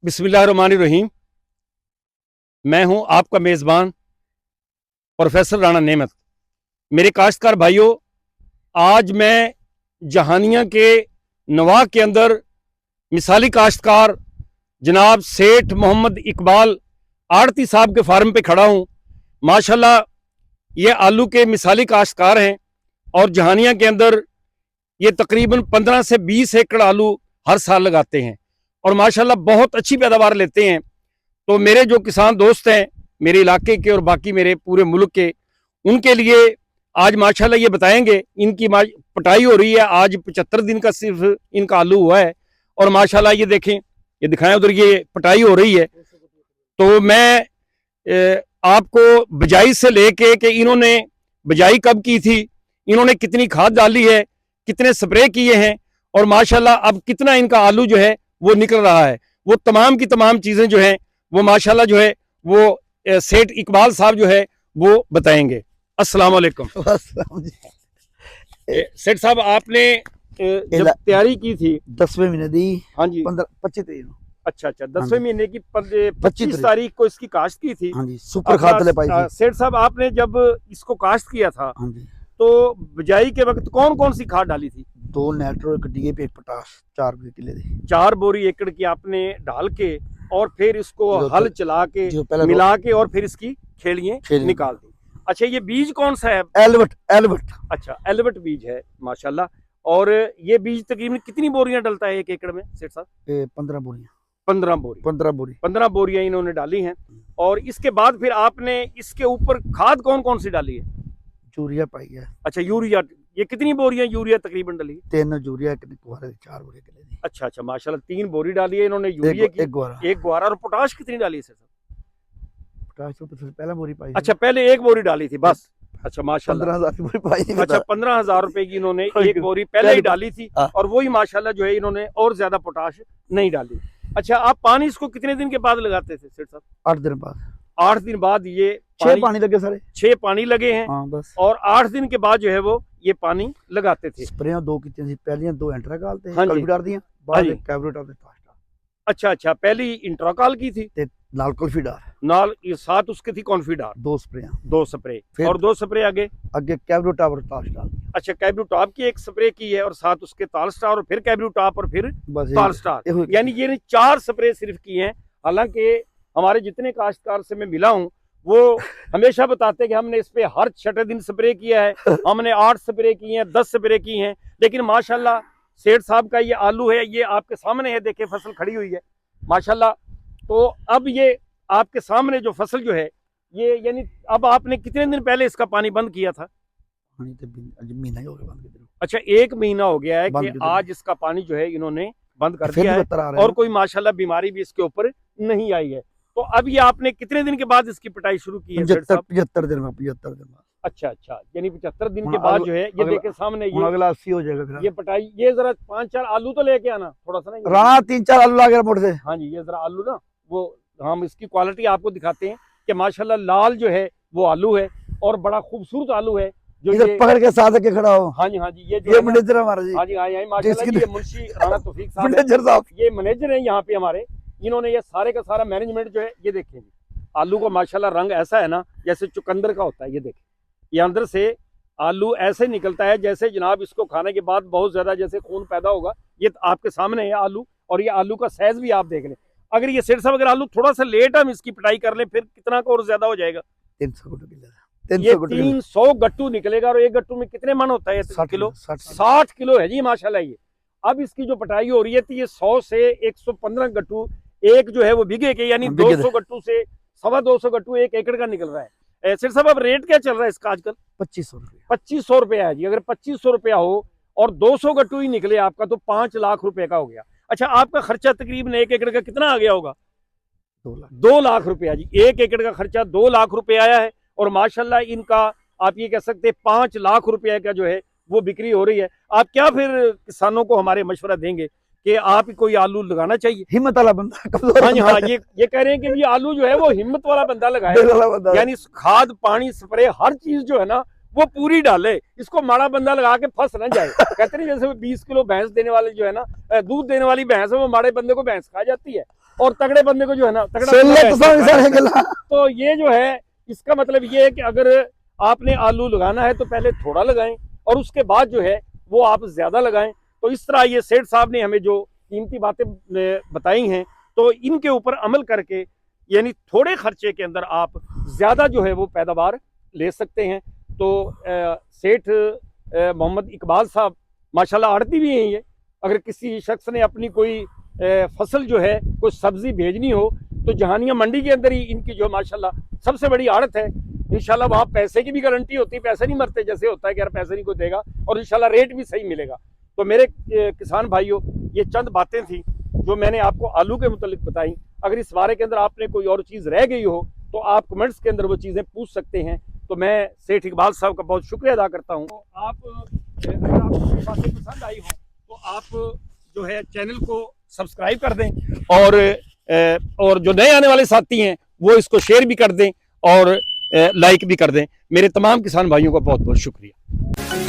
बिस्मिल्लाहिर्रहमानिर्रहीम। मैं हूं आपका मेज़बान प्रोफेसर राणा नेमत। मेरे काश्तकार भाइयों, आज मैं जहानिया के नवाह के अंदर मिसाली काश्तकार जनाब सेठ मोहम्मद इकबाल आड़ती साहब के फार्म पे खड़ा हूं। माशाल्लाह ये आलू के मिसाली काश्तकार हैं और जहानिया के अंदर ये तकरीबन 15 से 20 एकड़ आलू हर साल लगाते हैं और माशाल्लाह बहुत अच्छी पैदावार लेते हैं। तो मेरे जो किसान दोस्त हैं मेरे इलाके के और बाकी मेरे पूरे मुल्क के, उनके लिए आज माशाल्लाह ये बताएंगे। इनकी पटाई हो रही है, आज 75 दिन का सिर्फ इनका आलू हुआ है और माशाल्लाह ये देखें, ये दिखाएं उधर, ये पटाई हो रही है। तो मैं आपको बिजाई से लेके कि इन्होंने बिजाई कब की थी, इन्होंने कितनी खाद डाली है, कितने स्प्रे किए हैं और माशाल्लाह अब कितना इनका आलू जो है वो निकल रहा है, वो तमाम की तमाम चीज़ें जो हैं वो माशाल्लाह जो है वो सेठ इकबाल साहब जो है वो बताएंगे। अस्सलाम वालेकुम। सेठ साहब, आपने जब तैयारी की थी 10वें महीने दी, हाँ जी, 25 तारीख। अच्छा, 10वें महीने की 25 तारीख को इसकी काश्त की थी। हाँ जी, सुपर खाद पाई थी। सेठ साहब, आपने जब इसको काश्त किया था, हाँ जी, तो बिजाई के वक्त कौन कौन सी खाद डाली थी? 2 नाइट्रो, 1 डीएपी, 1 पोटाश, 4 किले दी। 4 बोरी एकड़ की आपने डाल के और फिर इसको हल चला के मिला के और फिर इसकी खेलियां निकाल दी। अच्छा, ये बीज कौन सा है? एलबर्ट। अच्छा, एलबर्ट बीज है माशाल्लाह। और ये बीज तकरीबन कितनी बोरियां डलता है 1 एकड़ में सेठ साहब? 15 बोरियां। 15 बोरियां इन्होंने डाली हैं। और इसके बाद फिर आपने इसके ऊपर खाद कौन कौन सी डाली है? यूरिया पाई है। अच्छा, यूरिया। ये कितनी बोरियां यूरिया तकरीबन डाली? 3 यूरिया, 1 गुआरा, 4 बोरी किले दी। अच्छा, माशाल्लाह 3 बोरी डाली है इन्होंने यूरिया की, 1 गुआरा। और पोटाश कितनी डाली है सर? पोटाश तो पहला बोरी पाई। अच्छा, पहले 1 बोरी डाली थी बस। अच्छा माशाल्लाह, 15,000 की बोरी पाई। अच्छा, 15,000 रुपए की इन्होंने 1 बोरी पहले ही डाली थी और वही माशाल्लाह जो है इन्होंने और ज्यादा पोटाश नहीं डाली। अच्छा, आप पानी इसको कितने दिन के बाद लगाते थे सेठ साहब? 8 दिन बाद। 8 दिन बाद ये 6 पानी लगे सारे। 6 पानी लगे हैं। हाँ बस। और 8 दिन के बाद जो है वो ये पानी लगाते थे। स्प्रे 2 की थी, पहली 2 एंट्रा डालते हैं, हाँ कल भी डाल दिया, बाद कैब्रोट ऑफ द पास्ता। अच्छा, पहली इंट्राकॉल की थी, लाल कॉन्फिडार नाल ये साथ उसके थी कॉन्फिडार। 2 स्प्रे और 2 स्प्रे आगे कैब्रोट और ताल स्टार। अच्छा, कैब्रोट टॉप की 1 स्प्रे की है और साथ उसके ताल स्टार और फिर कैब्रोट टॉप और फिर ताल स्टार, यानी ये 4 स्प्रे सिर्फ किए हैं। हालांकि हमारे जितने काश्तकार से मैं मिला हूँ वो हमेशा बताते हैं कि हमने इस पे हर 6 दिन स्प्रे किया है, हमने 8 स्प्रे किए हैं, 10 स्प्रे किए हैं। लेकिन माशाल्लाह सेठ साहब का ये आलू है, ये आपके सामने है, देखे फसल खड़ी हुई है माशाल्लाह। तो अब ये आपके सामने जो फसल जो है ये, यानी अब आपने कितने दिन पहले इसका पानी बंद किया था? महीना हो गया बंद। अच्छा, 1 महीना हो गया है कि आज इसका पानी जो है इन्होंने बंद कर दिया है और कोई माशाल्लाह बीमारी भी इसके ऊपर नहीं आई है। तो अब ये आपने कितने दिन के बाद इसकी पिटाई शुरू की है? 75 दिन बाद। अच्छा, यानी 75 दिन के बाद जो है ये देखे सामने, ये अगला 80 हो जाएगा फिर ये पटाई। ये जरा 5-4 आलू तो लेके आना थोड़ा सा ना, राणा 3-4 आलू ला गया मोड़ से। हाँ जी, ये जरा आलू ना, वो हम इसकी क्वालिटी आपको दिखाते हैं कि माशाल्लाह लाल जो है वो आलू है और बड़ा खूबसूरत आलू है जो इधर पकड़ के साथ के खड़ा हो। हाँ जी, ये मैनेजर हमारा जी। हाँ जी, माशाल्लाह ये मुंशी राणा तौफीक साहब, ये मैनेजर है यहाँ पे हमारे। इन्होंने ये सारे का सारा मैनेजमेंट जो है ये देखें जी। आलू को माशाल्लाह रंग ऐसा है ना जैसे चुकंदर का होता है। ये देखें, ये अंदर से आलू ऐसे निकलता है जैसे जनाब इसको खाने के बाद बहुत ज्यादा जैसे खून पैदा होगा। ये आपके सामने है आलू, और ये आलू का साइज भी आप देख लें। अगर ये सेठ साहब, अगर आलू थोड़ा सा लेट हम इसकी पिटाई कर ले फिर कितना का और ज्यादा हो जाएगा? 300 गट्टू निकलेगा। और 1 गट्टू में कितने मन होता है? 60 किलो। 60 किलो है जी माशाल्लाह ये। अब इसकी जो पटाई हो रही है तो ये 100 से 115 गट्टू एक जो है वो बिगे के, यानी 200 गट्टू से 225 गट्टू 1 एकड़ का निकल रहा है। सिर साहब, अब रेट क्या चल रहा है इसका आजकल? 2500 रुपया। 2500 रुपया है जी। अगर 2500 रुपया हो और 200 गट्टू ही निकले आपका तो 5 लाख रुपए का हो गया। अच्छा, आपका खर्चा तकरीबन 1 एकड़ का कितना आ गया होगा? 2 लाख रुपया जी। 1 एकड़ का खर्चा 2 लाख रुपए आया है और माशाल्लाह इनका आप ये कह सकते हैं 5 लाख रुपए का जो है वो बिक्री हो रही है। आप क्या फिर किसानों को हमारे मशवरा देंगे कि आप कोई आलू लगाना चाहिए? हिम्मत वाला बंदा। हाँ जी, हाँ, ये कह रहे हैं कि ये आलू जो है वो हिम्मत वाला बंदा लगाए, यानी खाद पानी स्प्रे हर चीज जो है ना वो पूरी डाले, इसको माड़ा बंदा लगा के फंस ना जाए। कहते नहीं जैसे 20 किलो भैंस देने वाले जो है ना, दूध देने वाली भैंस है, वो माड़े बंदे को भैंस खा जाती है। और तगड़े बंदे को जो है ना तगड़ा सोलह बंदा तो ऐसे सारे होता है। गला तो ये जो है इसका मतलब ये है कि अगर आपने आलू लगाना है तो पहले थोड़ा लगाएं और उसके बाद जो है वो आप ज्यादा लगाएं। तो इस तरह ये सेठ साहब ने हमें जो कीमती बातें बताई हैं तो इनके ऊपर अमल करके यानी थोड़े खर्चे के अंदर आप ज्यादा जो है वो पैदावार ले सकते हैं। तो सेठ मोहम्मद इकबाल साहब माशाल्लाह आड़ती भी हैं ये। अगर किसी शख्स ने अपनी कोई फसल जो है कोई सब्जी भेजनी हो तो जहानिया मंडी के अंदर ही इनकी जो माशाल्लाह सबसे बड़ी आड़त है। इंशाल्लाह वहाँ पैसे की भी गारंटी होती है, पैसे नहीं मरते जैसे होता है कि यार पैसे नहीं कोई देगा, और इंशाल्लाह रेट भी सही मिलेगा। तो मेरे किसान भाइयों, ये चंद बातें थी जो मैंने आपको आलू के मुतालिक बताई। अगर इस बारे के अंदर आपने कोई और चीज़ रह गई हो तो आप कमेंट्स के अंदर वो चीज़ें पूछ सकते हैं। तो मैं सेठ इकबाल साहब का बहुत शुक्रिया अदा करता हूँ। तो आप अगर आपको ये बातें पसंद आई हो तो आप जो है चैनल को सब्सक्राइब कर दें और जो नए आने वाले साथी हैं वो इसको शेयर भी कर दें और लाइक भी कर दें। मेरे तमाम किसान भाइयों का बहुत बहुत शुक्रिया।